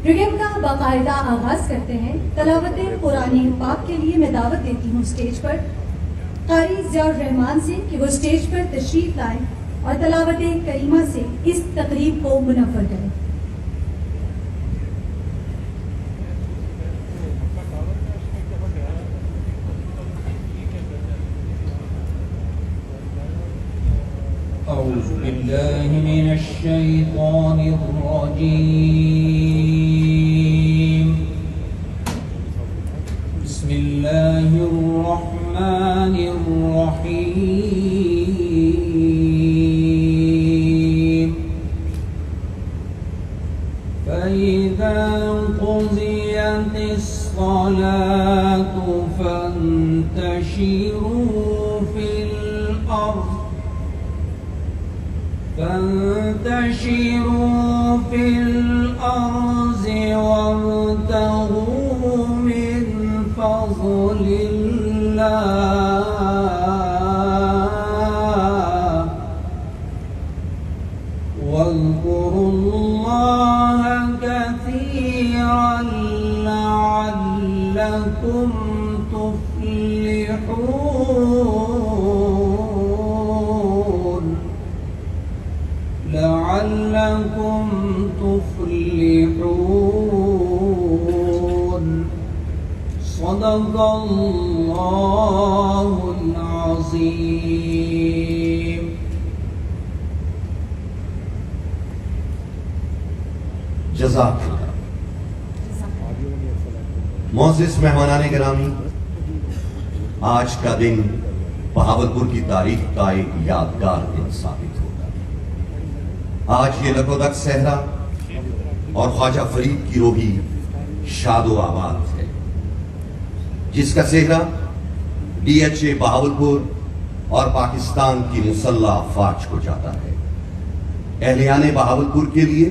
Programme کا باقاعدہ آغاز کرتے ہیں. تلاوت قرآن پاک کے لیے میں دعوت دیتی ہوں اسٹیج پر قاری ضیاء الرحمان سے کہ وہ اسٹیج پر تشریف لائیں اور تلاوت کریمہ سے اس تقریب کو منور کریں. أعوذ بالله من الشيطان الرجيم. بسم الله الرحمن الرحيم. فإذا قضيت الصلاة فانتشروا في الأرض وابتغوا من فضل الله واذكروا الله كثيرا لعلكم تفلحون. صدق الله العظيم. جزاک اللہ. معزز مہمانان گرامی، آج کا دن بہاولپور کی تاریخ کا ایک یادگار دن ثابت ہوگا. آج یہ لگودک صحرا اور خواجہ فرید کی روحی شاد و آباد ہے، جس کا صحرا DHA بہاولپور اور پاکستان کی مسلح افواج کو جاتا ہے. اہلیان بہاولپور کے لیے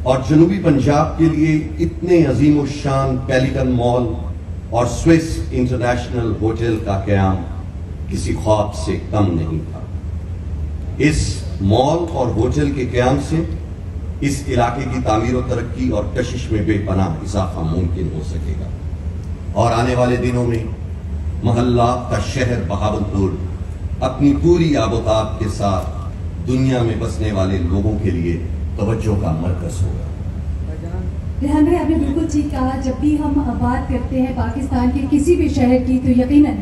اور جنوبی پنجاب کے لیے اتنے عظیم الشان پیلیکن مال اور سوئس انٹرنیشنل ہوٹل کا قیام کسی خواب سے کم نہیں تھا. اس مال اور ہوٹل کے قیام سے اس علاقے کی تعمیر و ترقی اور کشش میں بے پناہ اضافہ ممکن ہو سکے گا، اور آنے والے دنوں میں محلات کا شہر بہاولپور اپنی پوری آب و تاب کے ساتھ دنیا میں بسنے والے لوگوں کے لیے توجہ کا مرکز ہوگا. ریحان بھائی، آپ نے بالکل ٹھیک کہا. جب بھی ہم بات کرتے ہیں پاکستان کے کسی بھی شہر کی تو یقیناً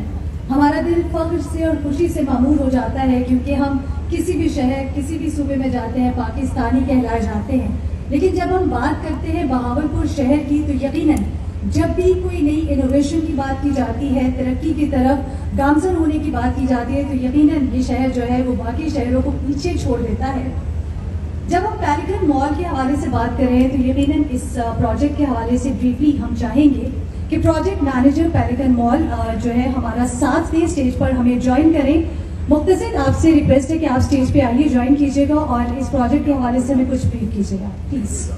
ہمارا دل فخر سے اور خوشی سے معمور ہو جاتا ہے، کیونکہ ہم کسی بھی شہر کسی بھی صوبے میں جاتے ہیں پاکستانی کہلائے جاتے ہیں. لیکن جب ہم بات کرتے ہیں بہاولپور شہر کی تو یقیناً جب بھی کوئی نئی انوویشن کی بات کی جاتی ہے، ترقی کی طرف گامزن ہونے کی بات کی جاتی ہے، تو یقیناً یہ شہر جو ہے وہ باقی شہروں کو پیچھے چھوڑ دیتا ہے. جب ہم پیلیکن مال کے حوالے سے بات کر رہے ہیں تو یقیناً اس پروجیکٹ کے حوالے سے بریفلی ہم چاہیں گے کہ پروجیکٹ مینیجر پیلیکن مال جو ہے ہمارا ساتھ میں اسٹیج پر ہمیں جوائن کریں. مختصر آپ سے ریکویسٹ ہے کہ آپ اسٹیج پہ آئیے، جوائن کیجیے گا اور اس پروجیکٹ کے حوالے سے ہمیں کچھ بریف کیجیے گا please.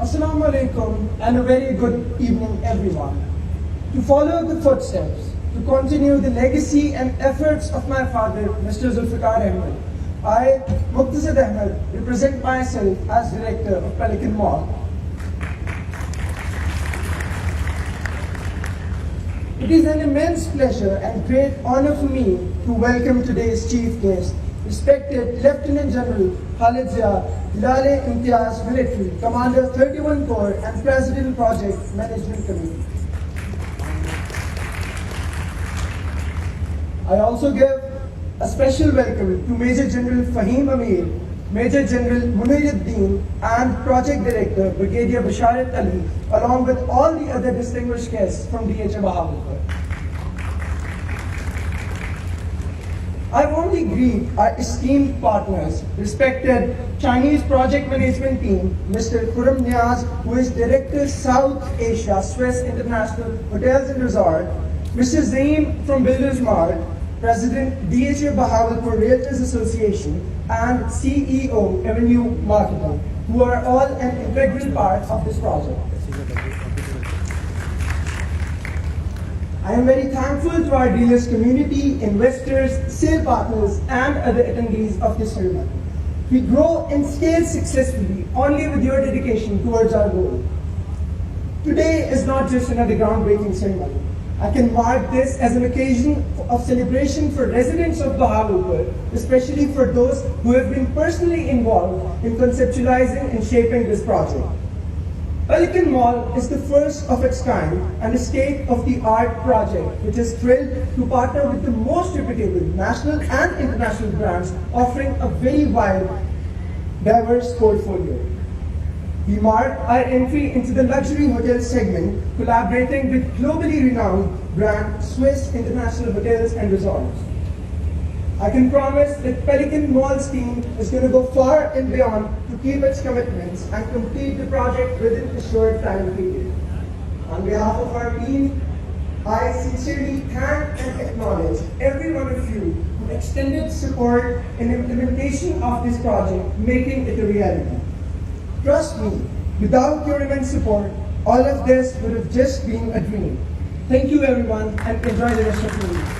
Assalamu alaikum and a very good evening everyone. To follow the footsteps, to continue the legacy and efforts of my father, Mr. Zulfikar Ahmed, I, Muqtasid Ahmed, represent myself as director of Pelican Mall. It is an immense pleasure and great honor for me to welcome today's chief guest, respected Lieutenant General Khalid Zia, Hilale Imtiaz Military, Commander 31 Corps and President Project Management Committee. I also give a special welcome to Major General Fahim Amir, Major General Muniruddin and Project Director Brigadier Basharat Ali, along with all the other distinguished guests from DHA Bahawalpur. I warmly greet our esteemed partners, respected Chinese Project Management Team, Mr. Khurram Niaz, who is Director South Asia Swiss International Hotels and Resort, Mr. Zaim from Builders Mart, President DHA Bahawalpur Realtors Association and CEO Avenue Marketing. who are all an integral part of this project. I am very thankful to our dealers community, investors, sale partners, and other attendees of this ceremony. We grow and scale successfully only with your dedication towards our goal. Today is not just another groundbreaking ceremony. I can mark this as an occasion of celebration for residents of Bahawalpur, especially for those who have been personally involved in conceptualizing and shaping this project. Pelican Mall is the first of its kind and a state-of-the-art project which is thrilled to partner with the most reputable national and international brands, offering a very wide, diverse portfolio. We mark our entry into the luxury hotel segment, collaborating with globally renowned brand Swiss International Hotels and Resorts. I can promise that Pelican Mall's team is going to go far and beyond to keep its commitments and complete the project within a short time period. On behalf of our team, I sincerely thank and acknowledge every one of you who extended support in implementation of this project, making it a reality. Trust me, without your immense support, all of this would have just been a dream. Thank you everyone, and enjoy the rest of the week.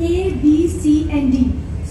A, B, C and D.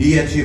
DHA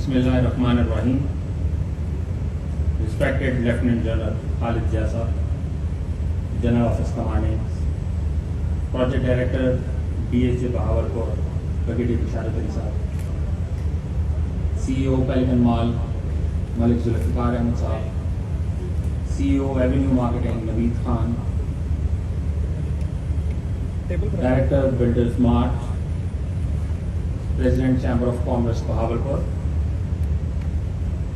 Bismillahirrahmanirrahim. Respected Lieutenant General Khalid Jasa, General Office Commanding, Project Director DHA Bahawalpur, Brigadier Bisharat Ali Sahab, CEO Pelican Mall, Malik Zulfikar Ahmed Sahab, CEO Avenue Marketing Naveed Khan, Director Builders Mart, President Chamber of Commerce Bahawalpur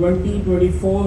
2024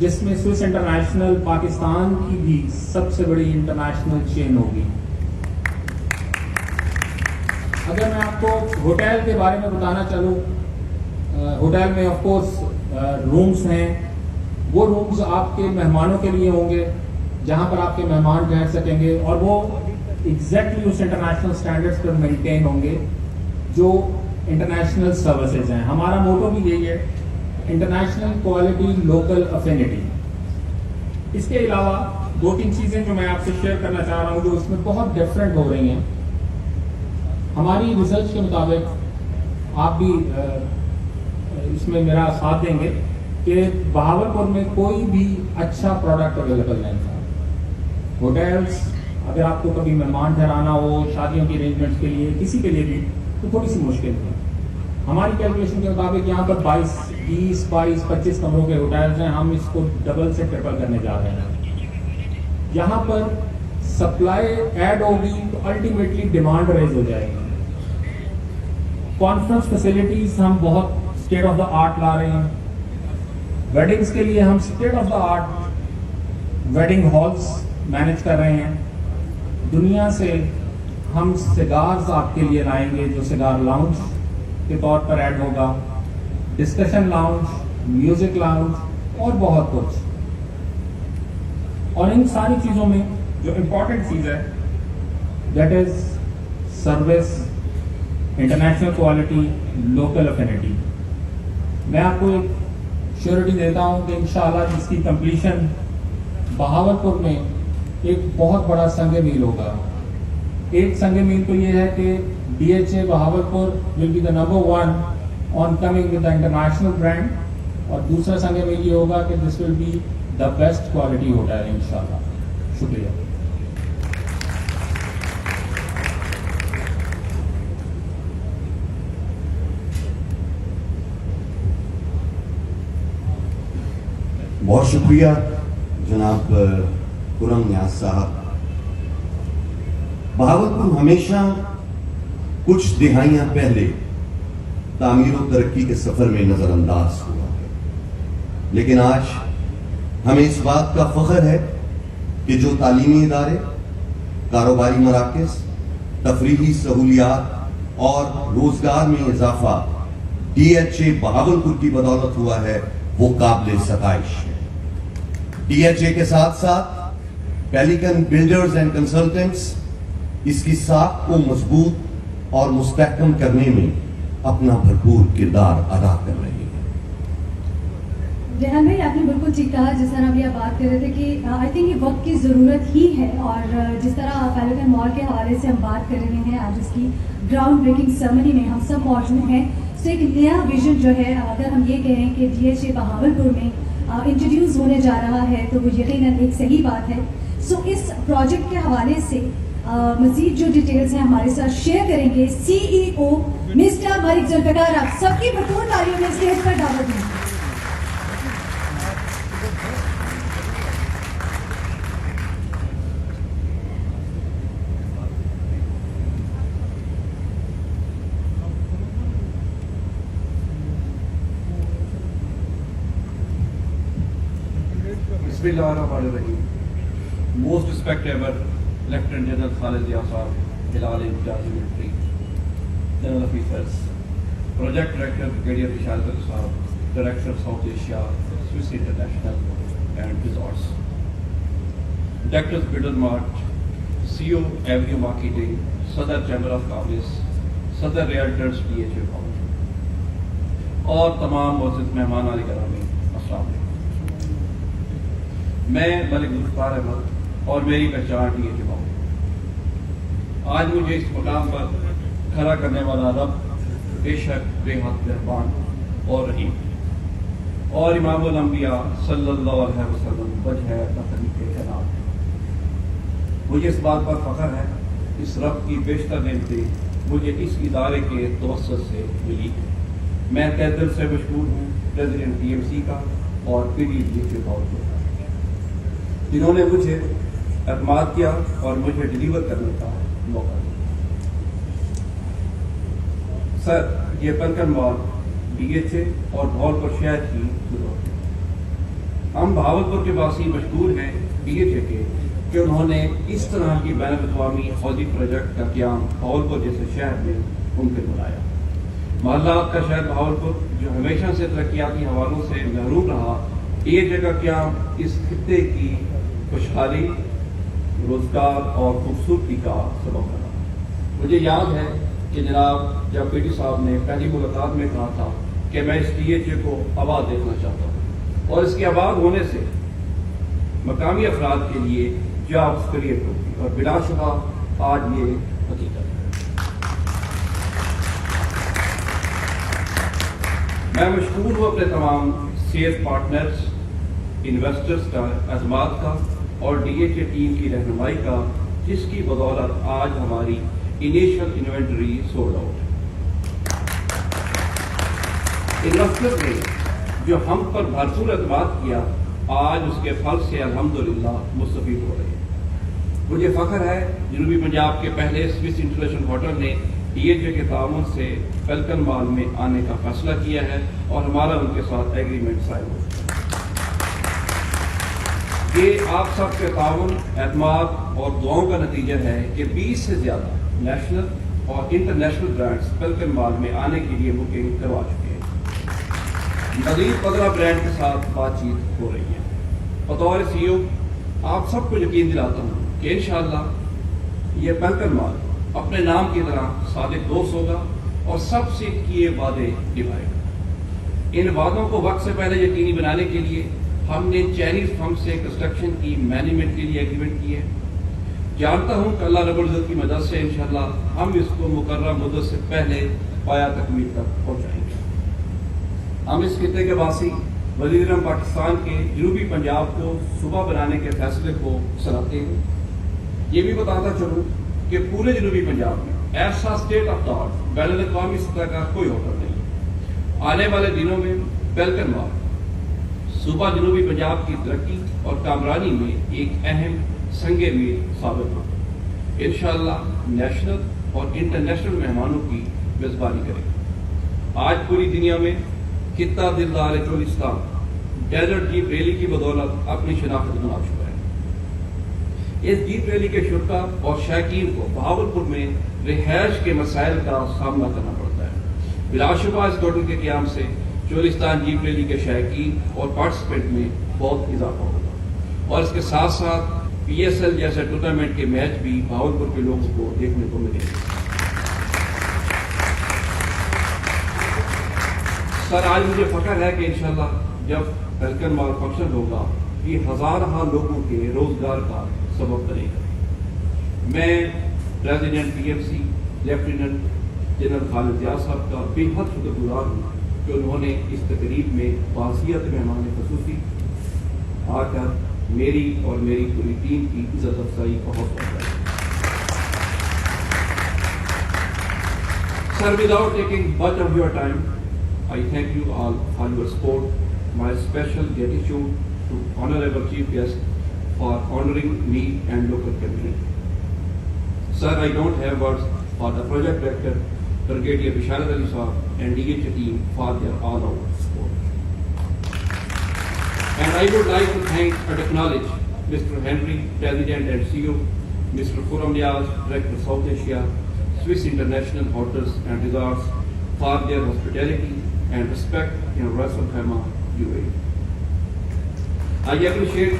جس میں Swiss international Pakistan کی بھی سب سے بڑی international چین ہوگی. اگر میں آپ کو ہوٹل کے بارے میں بتانا چلوں، ہوٹل میں آف کورس رومز ہیں. وہ رومز آپ کے مہمانوں کے لیے ہوں گے جہاں پر آپ کے مہمان ٹھہر سکیں گے، اور وہ ایگزیکٹلی اس انٹرنیشنل اسٹینڈرڈس پر مینٹین ہوں گے جو انٹرنیشنل سروسز ہیں. ہمارا موٹو بھی یہی ہے، انٹرنیشنل کوالٹی لوکل افینٹی. اس کے علاوہ 2-3 چیزیں جو میں آپ سے شیئر کرنا چاہ رہا ہوں جو اس میں بہت ڈفرینٹ ہو رہی ہیں. ہماری ریسرچ کے مطابق آپ بھی اس میں میرا ساتھ دیں گے کہ بہاولپور میں کوئی بھی اچھا پروڈکٹ اویلیبل نہیں تھا. ہوٹلس اگر آپ کو کبھی مہمان ٹھہرانا ہو شادیوں کی ارینجمنٹس کے لیے، کسی کے لیے بھی، تو تھوڑی سی مشکل تھی. ہماری کیلکولیشن کے مطابق یہاں پر 20, 22, 25 کمروں کے ہوٹلز ہیں. ہم اس کو ڈبل سے ٹرپل کرنے جا رہے ہیں. یہاں پر سپلائی ایڈ ہوگی تو الٹیمیٹلی ڈیمانڈ ریز ہو جائے گی. کانفرنس فیسلٹیز ہم بہت اسٹیٹ آف دا آرٹ لا رہے ہیں. ویڈنگز کے لیے ہم state of the art wedding halls manage کر رہے ہیں. دنیا سے ہم سگارز آپ کے لیے لائیں گے جو سگار لاؤنج کے طور پر ایڈ ہوگا، ڈسکشن لاؤنج، میوزک لاؤنج اور بہت کچھ. اور ان ساری چیزوں میں جو امپورٹنٹ چیز ہے that is service, international quality, local affinity. میں آپ کو ایک شیورٹی دیتا ہوں کہ انشاءاللہ جس کی کمپلیشن بہاولپور میں ایک بہت بڑا سنگ میل ہوگا. ایک سنگ میل تو یہ ہے کہ DHA Bahawalpur will be the number 1 on coming with the international brand, اور دوسرا سنگ میل یہ ہوگا کہ this will be the best quality hotel انشاءاللہ. شکریہ. بہت شکریہ جناب خرم نیاز صاحب. بہاولپور ہمیشہ کچھ دہائیاں پہلے تعمیر و ترقی کے سفر میں نظر انداز ہوا ہے، لیکن آج ہمیں اس بات کا فخر ہے کہ جو تعلیمی ادارے، کاروباری مراکز، تفریحی سہولیات اور روزگار میں اضافہ DHA بہاولپور کی بدولت ہوا ہے وہ قابل ستائش ہے. DHA کے ساتھ ساتھ پیلیکن بلڈرز اینڈ کنسلٹنٹس اس کی ساکھ کو مضبوط اور مستحکم کرنے میں اپنا بھرپور کردار ادا کر رہے ہیں. ریحان بھائی، آپ نے بالکل ٹھیک کہا. جس طرح ابھی آپ بات کر رہے تھے کہ آئی تھنک یہ وقت کی ضرورت ہی ہے، اور جس طرح پیلیکن مال کے حوالے سے ہم بات کر رہے ہیں، آج اس کی گراؤنڈ بریکنگ سرمنی میں ہم سب موجود ہیں. تو ایک نیا ویژن جو ہے، اگر ہم یہ کہیں کہ DHA بہاولپور میں انٹروڈیوس ہونے جا رہا ہے تو وہ یقیناً ایک صحیح بات ہے. سو اس پروجیکٹ کے حوالے سے مزید جو ڈیٹیلز ہیں ہمارے ساتھ شیئر کریں گے CEO مسٹر ملک ذوالفقار. آپ سب کی بھرپور تالیوں میں اسٹیج پر دعوت دیں. Bismillahirrahmanirrahim. Most respected Lieutenant General Khalid Zia Saab, Hilal Imtiazi Military, General Officers, Project Director Brigadier Vishal Saab, Director South Asia, Swiss International and Resorts, Directors Biddle Mart, CEO Avenue Marketing, Sadr Chamber of Commerce, Sadr Realtors DHA Foundation اور تمام معزز مہمان علی گرامی، السلام علیکم. میں ملک ذوالفقار احمد اور میری پہچان DHA فاؤنڈیشن. آج مجھے اس مقام پر کھڑا کرنے والا رب بے شک بے حد مہربان اور رحیم، اور امام الانبیاء صلی اللہ علیہ وسلم وجہ تخلیق کائنات ہے. مجھے اس بات پر فخر ہے اس رب کی بیشتر نعمتیں مجھے اس ادارے کے توسط سے ملی. میں تہ دل سے مشکور ہوں پریزیڈنٹ TMC کا اور PD DHA فاؤنڈیشن جنہوں نے مجھے اعتماد کیا اور مجھے ڈیلیور کرنے کا موقع دیا. سر، یہ پیلیکن مال DHA اور بہاولپور شہر کی ضرورت ہے. ہم بہاولپور کے باسی مشہور ہیں DHA کے کہ انہوں نے اس طرح کی بین الاقوامی حوضی پروجیکٹ کا قیام بہاولپور جیسے شہر میں ممکن بنایا. محلات کا شہر بہاولپور جو ہمیشہ سے ترقیاتی حوالوں سے محروم رہا، DHA کا قیام اس خطے کی خوشحالی، روزگار اور خوبصورتی کا سبب بنا. مجھے یاد ہے کہ جناب جب PT صاحب نے پہلی ملاقات میں کہا تھا کہ میں اس DHA کو آباد دیکھنا چاہتا ہوں اور اس کے آباد ہونے سے مقامی افراد کے لیے جابس کریٹ ہوگی، اور بلا شبہ آج یہ حقیقت ہے. میں مشکور ہوں اپنے تمام سیلز پارٹنرز، انویسٹرز کا اعتماد کا اور DHA ٹیم کی رہنمائی کا، جس کی بدولت آج ہماری initial inventory sold out. Investor نے جو ہم پر بھرپور اعتماد کیا، آج اس کے پھل سے الحمدللہ مستفید ہو رہے ہیں. مجھے فخر ہے جنوبی پنجاب کے پہلے سوئس انٹرنیشنل ہوٹل نے DHA کے تعاون سے فیلکن مال میں آنے کا فیصلہ کیا ہے اور ہمارا ان کے ساتھ ایگریمنٹ سائن ہو. یہ آپ سب کے تعاون، اعتماد اور دعاؤں کا نتیجہ ہے کہ 20 سے زیادہ نیشنل اور انٹرنیشنل برانڈز فیلکن مال میں آنے کے لیے بکنگ کروا چکے ہیں. مزید 15 برانڈ کے ساتھ بات چیت ہو رہی ہے. بطور CEO آپ سب کو یقین دلاتا ہوں کہ انشاءاللہ یہ فیلکن مال اپنے نام کی طرح صادق دوست ہوگا اور سب سے کیے وعدے نبھائے گا. ان وعدوں کو وقت سے پہلے یقینی بنانے کے لیے ہم نے چائنیز فرم سے کنسٹرکشن کی مینجمنٹ کے لیے ایگریمنٹ کی ہے. جانتا ہوں کہ اللہ رب العزت کی مدد سے انشاءاللہ ہم اس کو مقررہ مدت سے پہلے پایا تکمیل تک پہنچائیں گے. ہم اس خطے کے باسی وزیر اعظم پاکستان کے جنوبی پنجاب کو صوبہ بنانے کے فیصلے کو سراہتے ہیں. یہ بھی بتاتا چلوں کہ پورے جنوبی پنجاب میں ایسا اسٹیٹ آف آرٹ بین الاقوامی سطح کا کوئی ہوٹل نہیں. آنے والے دنوں میں فیلکن مال صوبہ جنوبی پنجاب کی ترقی اور کامرانی میں ایک اہم سنگ میر ثابت ہو. انشاءاللہ نیشنل اور انٹرنیشنل مہمانوں کی میزبانی کرے گا. آج پوری دنیا میں خطہ دلدار چولستان ڈیزرٹ جیپ ریلی کی بدولت اپنی شناخت بنا چکا ہے. اس جیپ ریلی کے شرکا اور شائقین کو بہاولپور میں رہائش کے مسائل کا سامنا کرنا پڑتا ہے. بلا شبہ اس ہوٹل کے قیام سے چولستان جیپ ریلی کے شائقین اور پارٹیسپینٹ میں بہت اضافہ ہوگا اور اس کے ساتھ ساتھ PSL جیسے ٹورنامنٹ کے میچ بھی بہاولپور کے لوگوں کو دیکھنے کو ملیں گے. سر آج مجھے فخر ہے کہ انشاءاللہ جب فیلکن مال فنکشن ہوگا یہ ہزارہ لوگوں کے روزگار کا سبب بنے گا. میں پریزیڈنٹ PMC لیفٹیننٹ جنرل خالد ضیاء صاحب کا بے حد شکر گزار ہوں کہ انہوں نے اس تقریب میں باحثیت مہمان خصوصی آ کر میری اور میری پوری ٹیم کی عزت افزائی کا حوصلہ بڑھایا. Sir, without taking much of your time, I thank you all for your support. My special gratitude to Honorable Chief Guest for honoring me and local community. Sir, I don't have words for the project director, Brigadier Bisharat Ali Saab and DHA team for their all-out support. And I would like to thank and acknowledge Mr. Henry, President and CEO, Mr. Khurram Niaz, Director South Asia, Swiss International Hotels and Resorts for their hospitality and respect in Ras Al Khaimah, UAE. I appreciate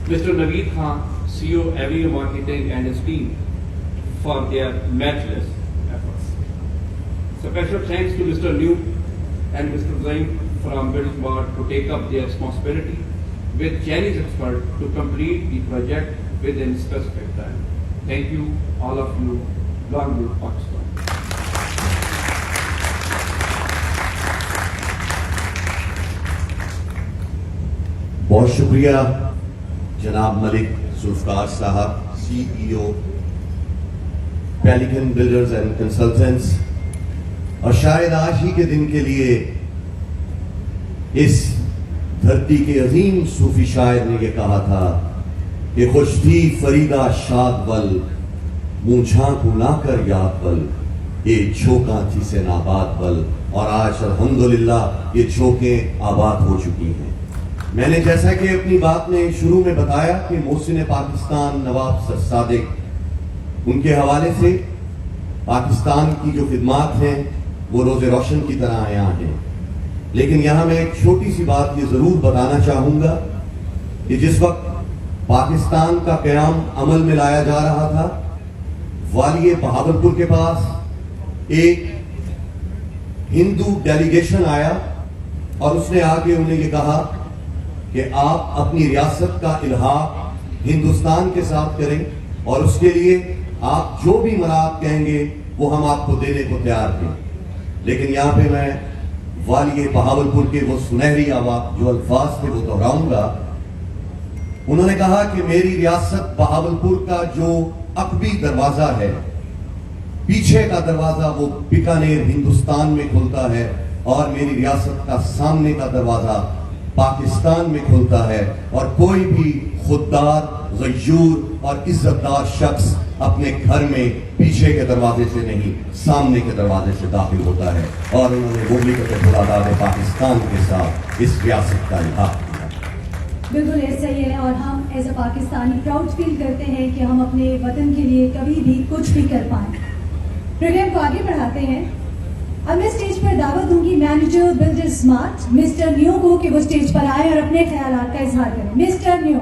Mr. Naveed Khan, CEO, Avenue Marketing and his team for their matchless efforts. Special thanks to Mr. Liu and Mr. Zain from British Board to take up their responsibility with Chinese experts to complete the project within specific time. Thank you, all of you. Long live Pakistan. بہت شکریہ جناب ملک ذوالفقار صاحب، CEO پیلیکن builders and consultants. اور شاید آج ہی کے دن کے لیے اس دھرتی کے عظیم صوفی شاعر نے یہ کہا تھا کہ خوش تھی فریدہ شاد ول، مونچھاں کو نہ کر یاد ول، یہ جھوکاں تھی سے ناباد ول. اور آج الحمدللہ یہ جھوکیں آباد ہو چکی ہیں. میں نے جیسا کہ اپنی بات میں شروع میں بتایا کہ محسن پاکستان نواب صادق، ان کے حوالے سے پاکستان کی جو خدمات ہیں وہ روز روشن کی طرح عیاں ہیں، لیکن یہاں میں ایک چھوٹی سی بات یہ ضرور بتانا چاہوں گا کہ جس وقت پاکستان کا قیام عمل میں لایا جا رہا تھا، والی بہاولپور کے پاس ایک ہندو ڈیلیگیشن آیا اور اس نے آ کے انہیں یہ کہا کہ آپ اپنی ریاست کا الحاق ہندوستان کے ساتھ کریں اور اس کے لیے آپ جو بھی منافع کہیں گے وہ ہم آپ کو دینے کو تیار ہیں. لیکن یہاں پہ میں والی بہاولپور کے وہ سنہری آواز جو الفاظ تھے وہ دہراؤں گا. انہوں نے کہا کہ میری ریاست بہاولپور کا جو عقبی دروازہ ہے، پیچھے کا دروازہ، وہ بیکانیر ہندوستان میں کھلتا ہے اور میری ریاست کا سامنے کا دروازہ پاکستان میں کھلتا ہے، اور کوئی بھی خوددار، غیور اور عزت دار شخص اپنے گھر میں پیچھے کے دروازے سے نہیں سامنے کے دروازے سے داخل ہوتا ہے. اور انہوں نے مملکت خداداد پاکستان کے ساتھ اس ریاست کا الحاق کیا. بالکل ایسا ہی ہے، اور ہم as a Pakistani proud feel کرتے ہیں کہ ہم اپنے وطن کے لیے کبھی بھی کچھ بھی کر پائیں. پروگرام کو آگے بڑھاتے ہیں. اب میں اسٹیج پر دعوت دوں گی manager builder smart mister new کو کہ وہ اسٹیج پر آئے اور اپنے خیالات کا اظہار کریں. Mister new.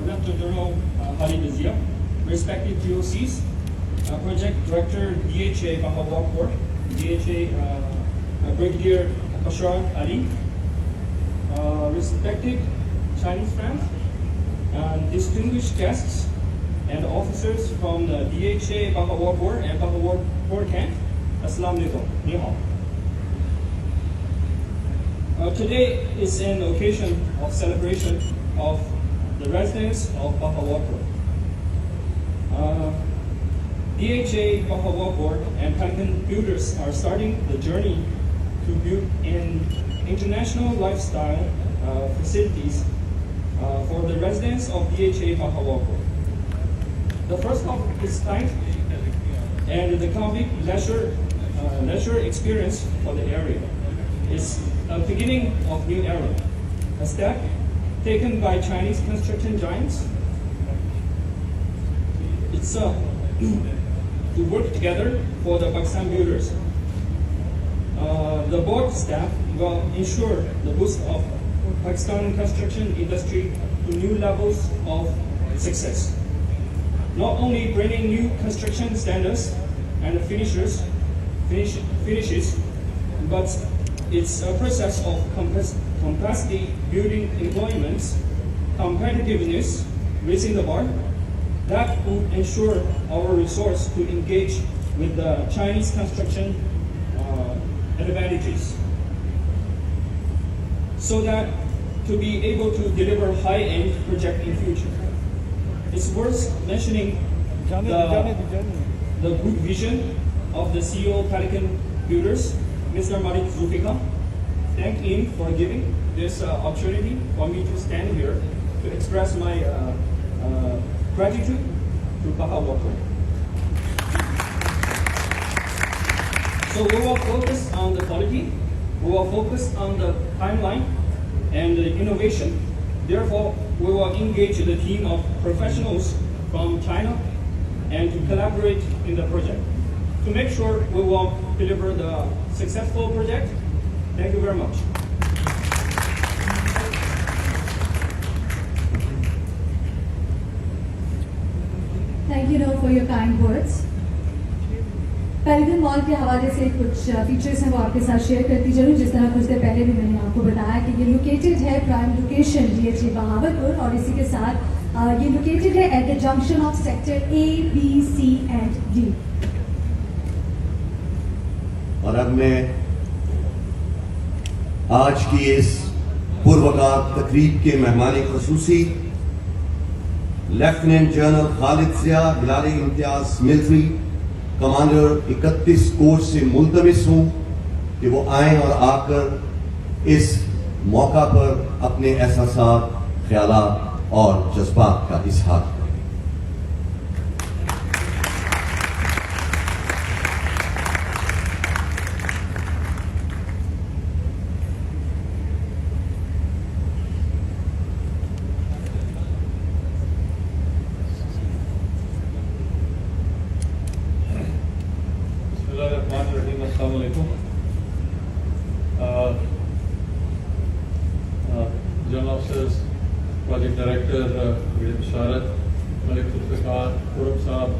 Lieutenant General Khalid Azia, respected GOCs, Project Director DHA Bahawalpur, DHA Brigadier Ashar Ali, respected Chinese friends, and distinguished guests and officers from the DHA Bahawalpur and Bahawalpur camp, Assalamu alaikum, ni hao. Today is an occasion of celebration of the residents of Bahawalpur. DHA Bahawalpur and Pelican Builders are starting the journey to build an international lifestyle facilities for the residents of DHA Bahawalpur. The first of its kind and the complete leisure experience for the area. Is a beginning of new era, a step taken by Chinese construction giants. It's to work together for the Pakistan builders. The board staff will ensure the boost of Pakistan construction industry to new levels of success. Not only bringing new construction standards and finishes, but it's a process of capacity building, employments, competitiveness, raising the bar that will ensure our resource to engage with the Chinese construction advantages, so that to be able to deliver high-end project in future. It's worth mentioning the good vision of the CEO of Pelican Builders, Mr. Malik Zulfikar. Thank him for giving this opportunity for me to stand here to express my gratitude to Bahawalpur. So we will focus on the quality, we will focus on the timeline and the innovation. Therefore, we will engage the team of professionals from China and to collaborate in the project to make sure we will deliver the successful project. Thank you very much. Thank you for your kind words. پیلیکن مال کے حوالے سے کچھ features ہیں وہ آپ کے ساتھ share کرتی چلوں. جس طرح کچھ دیر پہلے بھی میں نے آپ کو بتایا کہ یہ لوکیٹڈ ہے پرائم لوکیشن DHA بہاولپور, اور اسی کے ساتھ یہ لوکیٹڈ ہے at the junction of sector A, B, C and D. اور اب میں آج کی اس پروقار تقریب کے مہمان خصوصی لیفٹیننٹ جنرل خالد ضیاء ہلال امتیاز ملٹری کمانڈر 31 کورس سے ملتمس ہوں کہ وہ آئیں اور آ کر اس موقع پر اپنے احساسات، خیالات اور جذبات کا اظہار کریں۔ السلام علیکم۔ جنرل آفیسرز، پروجیکٹ ڈائریکٹر بشارت، ملک ذوالفقار، خرم صاحب،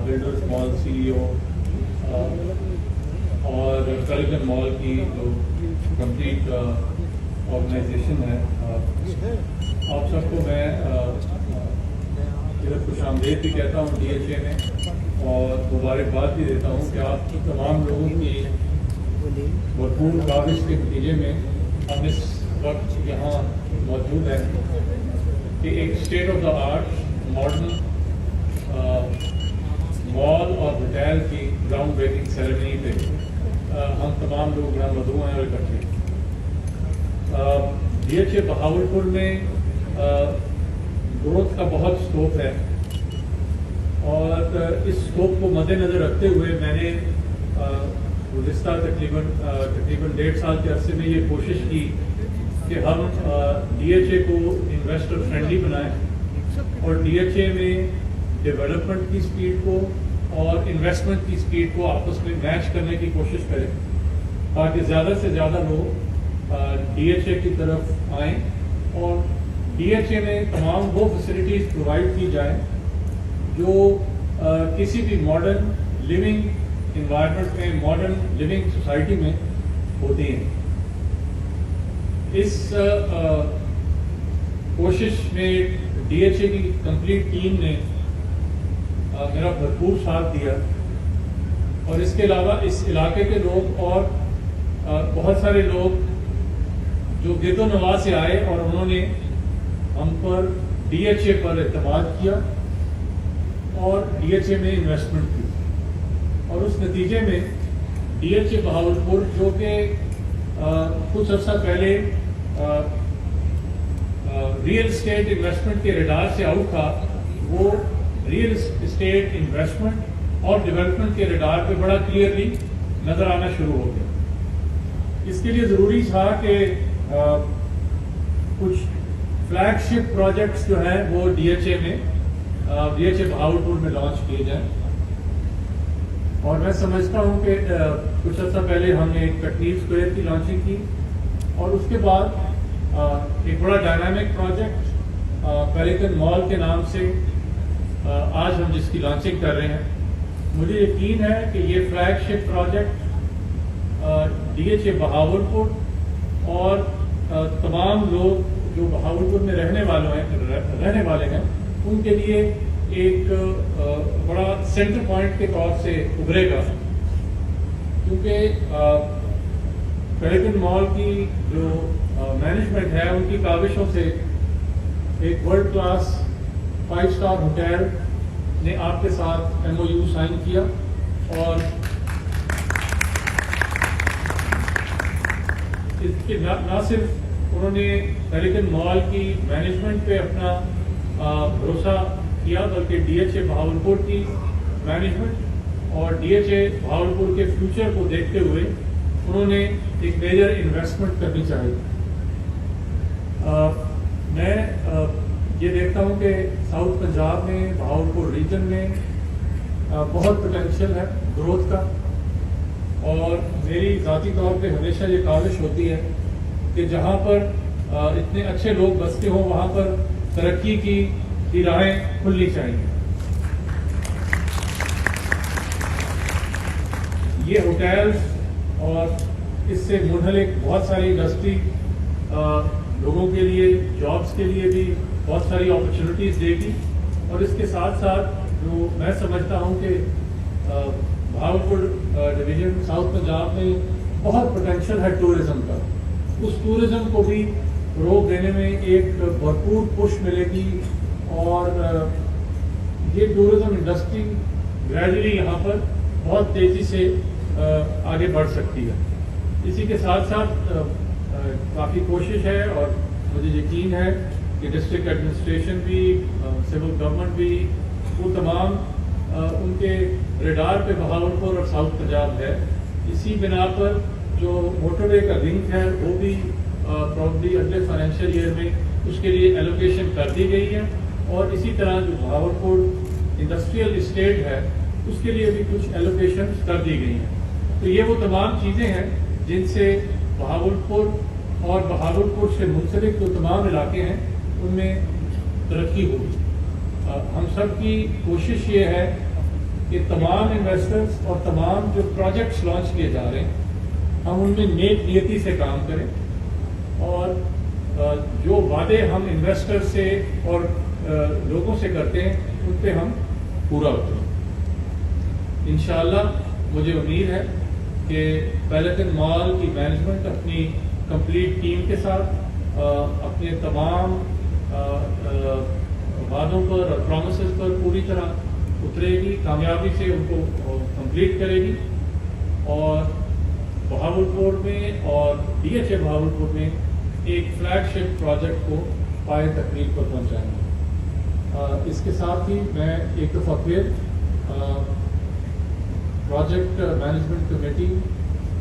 بلڈرز مال CEO اور پیلیکن مال کی جو کمپلیٹ آرگنائزیشن ہے، آپ سب کو میں خوش آمدید بھی کہتا ہوں DHA میں، اور مبارکباد بھی دیتا ہوں کہ آپ کی تمام لوگوں کی بھرپور کاوش کے نتیجے میں ہم اس وقت یہاں موجود ہیں کہ ایک state of the art modern mall اور ہوٹل کی گراؤنڈ بریکنگ سیریمنی پہ ہم تمام لوگ یہاں مدعو ہیں اور اکٹھے۔ DHA بہاولپور میں گروتھ کا بہت اسکوپ ہے، اور اس اسکوپ کو مد نظر رکھتے ہوئے میں نے گزشتہ تقریباً 1.5 سال کے عرصے میں یہ کوشش کی کہ ہم DHA کو انویسٹر فرینڈلی بنائیں اور DHA میں ڈیولپمنٹ کی سپیڈ کو اور انویسٹمنٹ کی سپیڈ کو آپس میں میچ کرنے کی کوشش کریں، تاکہ زیادہ سے زیادہ لوگ DHA کی طرف آئیں اور DHA میں تمام وہ فیسلٹیز پرووائڈ کی جائیں جو کسی بھی ماڈرن لیونگ انوائرمنٹ میں، ماڈرن لیونگ سوسائٹی میں ہوتی ہیں۔ اس کوشش میں DHA کی کمپلیٹ ٹیم نے میرا بھرپور ساتھ دیا، اور اس کے علاوہ اس علاقے کے لوگ اور بہت سارے لوگ جو گرد و نواح سے آئے اور انہوں نے ہم پر DHA پر اعتماد کیا اور DHA میں انویسٹمنٹ کی، اور اس نتیجے میں DHA بہاولپور جو کہ کچھ عرصہ پہلے ریئل اسٹیٹ انویسٹمنٹ کے ریڈار سے آؤٹ تھا، وہ ریئل اسٹیٹ انویسٹمنٹ اور ڈیولپمنٹ کے ریڈار پہ بڑا کلیئرلی نظر آنا شروع ہو گیا۔ اس کے لیے ضروری تھا کہ کچھ فلیگ شپ پروجیکٹس جو ہیں وہ DHA میں DHA بہاولپور میں لانچ کیے جائیں، اور میں سمجھتا ہوں کہ کچھ عرصہ پہلے ہم نے کٹنی اسکوائر کی لانچنگ کی، اور اس کے بعد ایک بڑا ڈائنامک پروجیکٹ پیلیکن مال کے نام سے آج ہم جس کی لانچنگ کر رہے ہیں۔ مجھے یقین ہے کہ یہ فلیگ شپ پروجیکٹ DHA بہاولپور اور تمام لوگ جو بہاولپور میں رہنے والے ہیں ان کے لیے ایک بڑا سینٹر پوائنٹ کے طور سے ابھرے گا، کیونکہ پیلیکن مال کی جو مینجمنٹ ہے ان کی کاوشوں سے ایک ورلڈ کلاس 5 اسٹار ہوٹل نے آپ کے ساتھ MOU سائن کیا، اور نہ صرف انہوں نے پیلیکن مال کی مینجمنٹ پہ اپنا بھروسہ کیا، بلکہ DHA بہاولپور کی مینجمنٹ اور DHA بہاولپور کے فیوچر کو دیکھتے ہوئے انہوں نے ایک میجر انویسٹمنٹ کرنی چاہیے۔ میں یہ دیکھتا ہوں کہ ساؤتھ پنجاب میں، بہاولپور ریجن میں بہت پوٹینشیل ہے گروتھ کا، اور میری ذاتی طور پہ ہمیشہ یہ کاوش ہوتی ہے کہ جہاں پر اتنے اچھے لوگ بستے ہوں وہاں پر ترقی کی راہیں کھلنی چاہیے۔ یہ ہوٹلز اور اس سے منسلک بہت ساری انڈسٹری لوگوں کے لیے، جابس کے لیے بھی بہت ساری اپرچونیٹیز دے گی، اور اس کے ساتھ ساتھ جو میں سمجھتا ہوں کہ بہاولپور ڈویژن ساؤتھ پنجاب میں بہت پوٹینشیل ہے ٹورزم کا، اس ٹورزم کو بھی فروغ دینے میں ایک بھرپور پش ملے گی، اور یہ ٹورزم انڈسٹری گریجولی یہاں پر بہت تیزی سے آگے بڑھ سکتی ہے۔ اسی کے ساتھ ساتھ کافی کوشش ہے اور مجھے یقین ہے کہ ڈسٹرکٹ ایڈمنسٹریشن بھی سول گورنمنٹ بھی وہ تمام ان کے ریڈار پہ بہاولپور اور ساؤتھ پنجاب ہے. اسی بنا پر جو موٹر وے کا لنک ہے وہ بھی پرابلی اگلے فائنینشیل ایئر میں اس کے لیے ایلوکیشن کر دی گئی ہے. اور اسی طرح جو بہاولپور انڈسٹریل اسٹیٹ ہے اس کے لیے بھی کچھ ایلوکیشن کر دی گئی ہیں. تو یہ وہ تمام چیزیں ہیں جن سے بہاولپور اور بہاولپور سے منسلک جو تمام علاقے ہیں ان میں ترقی ہوگی. ہم سب کی کوشش یہ ہے کہ تمام انویسٹرز اور تمام جو پروجیکٹس لانچ کیے جا رہے ہیں ہم ان میں نیک نیتی سے کام کریں اور جو وعدے ہم انویسٹر سے اور لوگوں سے کرتے ہیں ان پہ ہم پورا اتریں. انشاءاللہ مجھے امید ہے کہ پیلیکن مال کی مینجمنٹ اپنی کمپلیٹ ٹیم کے ساتھ اپنے تمام وعدوں پر اور پرومسز پر پوری طرح اترے گی, کامیابی سے ان کو کمپلیٹ کرے گی اور بہاولپور میں اور ڈی ایچ اے بہاولپور میں ایک فلیگ شپ پروجیکٹ کو پائے تکمیل پر پہنچائیں گے. اس کے ساتھ ہی میں ایک دفعہ پھر پروجیکٹ مینجمنٹ کمیٹی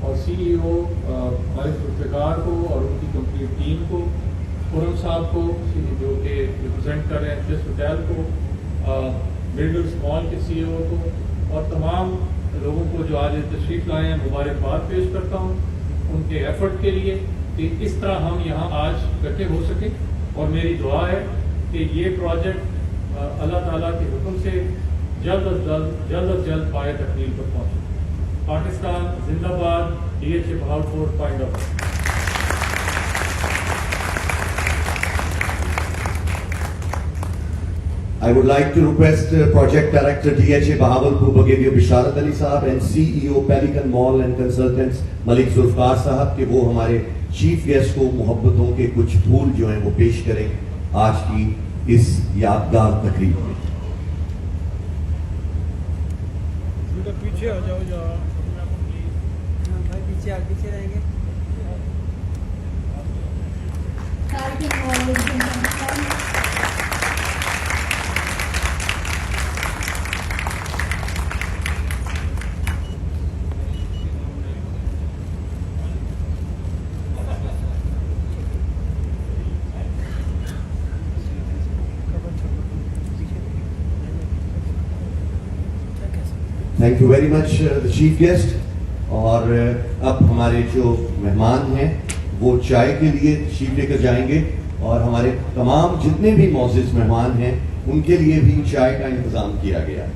اور سی ای او مالک ذوالفقار کو اور ان کی کمپلیٹ ٹیم کو, خرم صاحب کو جو کہ ریپرزینٹ کر رہے ہیں جس ہوٹل کو, بلڈرز مال کے سی ای او کو اور تمام لوگوں کو جو آج تشریف لائے ہیں مبارکباد پیش کرتا ہوں ان کے ایفرٹ کے لیے کہ اس طرح ہم یہاں آج اکٹھے ہو سکیں. اور میری دعا ہے کہ یہ پروجیکٹ اللہ تعالیٰ کے حکم سے جلد از جلد پائے تکمیل پر پہنچے. پاکستان زندہ باد. D H A Bahawalpur point of view. I would like to request Project Director DHA Bahawalpur Brigadier Bisharat Ali Sahab and CEO Pelican Mall and Consultants Malik Zulfikar Sahab کہ وہ ہمارے چیف گیسٹ کو محبتوں کے کچھ پھول جو ہیں وہ پیش کریں آج کی اس یادگار تقریب میں. پیچھے آ جاؤ پیچھے رہیں گے. Thank you very much chief guest. اور اب ہمارے جو مہمان ہیں وہ چائے کے لیے تشریف لے کر جائیں گے اور ہمارے تمام جتنے بھی معزز مہمان ہیں ان کے لیے بھی چائے کا انتظام کیا گیا ہے.